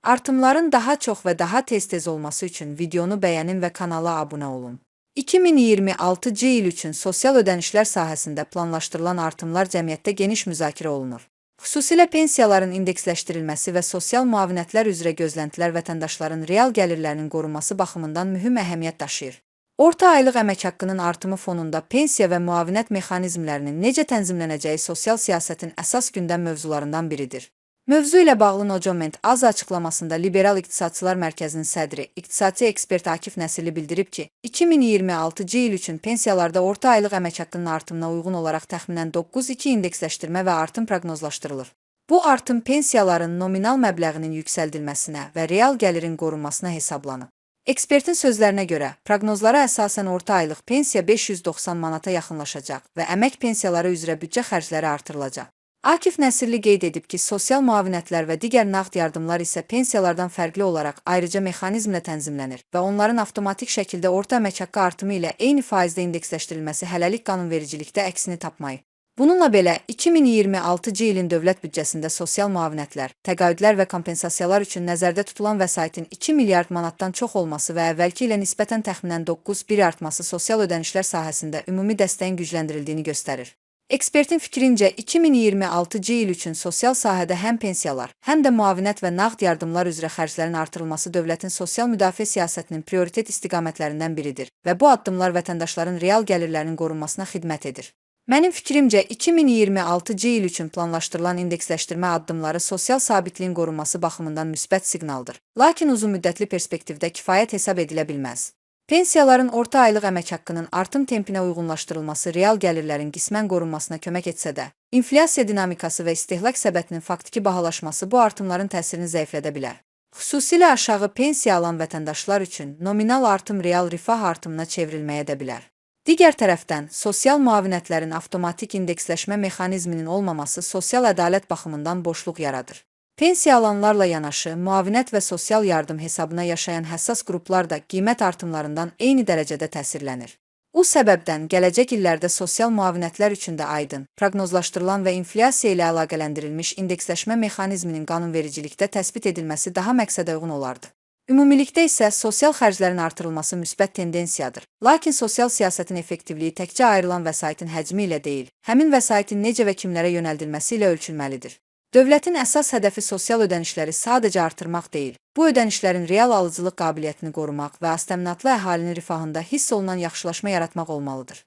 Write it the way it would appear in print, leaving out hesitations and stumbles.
Artımların daha çox və daha tez-tez olması üçün videonu bəyənin və kanala abunə olun. 2026-cı il üçün sosial ödənişlər sahəsində planlaşdırılan artımlar cəmiyyətdə geniş müzakirə olunur. Xüsusilə pensiyaların indeksləşdirilməsi və sosial müavinətlər üzrə gözləntilər vətəndaşların real gəlirlərinin qorunması baxımından mühüm əhəmiyyət daşıyır. Orta aylıq əmək haqqının artımı fonunda pensiya və müavinət mexanizmlərinin necə tənzimlənəcəyi sosial siyasətin əsas gündəm mövzularından biridir. Mövzu ilə bağlı Nocoment az açıqlamasında Liberal İqtisadçılar Mərkəzinin sədri, iqtisadçı ekspert Akif Nəsirli bildirib ki, 2026-cı il üçün pensiyalarda orta aylıq əmək haqqının artımına uyğun olaraq təxminən 9,2 indeksləşdirmə və artım proqnozlaşdırılır. Bu artım pensiyaların nominal məbləğinin yüksəldilməsinə və real gəlirin qorunmasına hesablanıb. Ekspertin sözlərinə görə, proqnozlara əsasən orta aylıq pensiya 590 manata yaxınlaşacaq və əmək pensiyaları üzrə büdcə xərcləri artırılacaq. Akif Nəsirli qeyd edib ki, sosial müavinətlər və digər nağd yardımlar isə pensiyalardan fərqli olaraq ayrıca mexanizmlə tənzimlənir və onların avtomatik şəkildə orta əmək haqqı artımı ilə eyni faizdə indeksləşdirilməsi hələlik qanunvericilikdə əksini tapmayıb. Bununla belə, 2026-cı ilin dövlət büdcəsində sosial müavinətlər, təqaüdlər və kompensasiyalar üçün nəzərdə tutulan vəsaitin 2 milyard manatdan çox olması və əvvəlki ilə nisbətən təxminən 9,1 artması sosial ödənişlər sahəsində ümumi dəstəyin gücləndirildiyini göstərir. Ekspertin fikrincə, 2026-cı il üçün sosial sahədə həm pensiyalar, həm də müavinət və nağd yardımlar üzrə xərclərin artırılması dövlətin sosial müdafiə siyasətinin prioritet istiqamətlərindən biridir və bu addımlar vətəndaşların real gəlirlərinin qorunmasına xidmət edir. Mənim fikrimcə, 2026-cı il üçün planlaşdırılan indeksləşdirmə addımları sosial sabitliyin qorunması baxımından müsbət siqnaldır, lakin uzunmüddətli perspektivdə kifayət hesab edilə bilməz. Pensiyaların orta aylıq əmək haqqının artım tempinə uyğunlaşdırılması real gəlirlərin qismən qorunmasına kömək etsə də, inflyasiya dinamikası və istehlak səbətinin faktiki bahalaşması bu artımların təsirini zəiflədə bilər. Xüsusilə aşağı pensiya alan vətəndaşlar üçün nominal artım real rifah artımına çevrilməyə də bilər. Digər tərəfdən, sosial müavinətlərin avtomatik indeksləşmə mexanizminin olmaması sosial ədalət baxımından boşluq yaradır. Pensiya alanlarla yanaşı, müavinət və sosial yardım hesabına yaşayan həssas qruplar da qiymət artımlarından eyni dərəcədə təsirlənir. Bu səbəbdən gələcək illərdə sosial müavinətlər üçün də aydın, proqnozlaşdırılan və inflyasiya ilə əlaqələndirilmiş indeksləşmə mexanizminin qanunvericilikdə təsbit edilməsi daha məqsədəuyğun olardı. Ümumilikdə isə sosial xərclərin artırılması müsbət tendensiyadır. Lakin sosial siyasətin effektivliyi təkcə ayrılan vəsaitin həcmi ilə deyil, həmin vəsaitin necə və kimlərə yönəldilməsi ilə ölçülməlidir. Dövlətin əsas hədəfi sosial ödənişləri sadəcə artırmaq deyil, bu ödənişlərin real alıcılıq qabiliyyətini qorumaq və aztəminatlı əhalinin rifahında hiss olunan yaxşılaşma yaratmaq olmalıdır.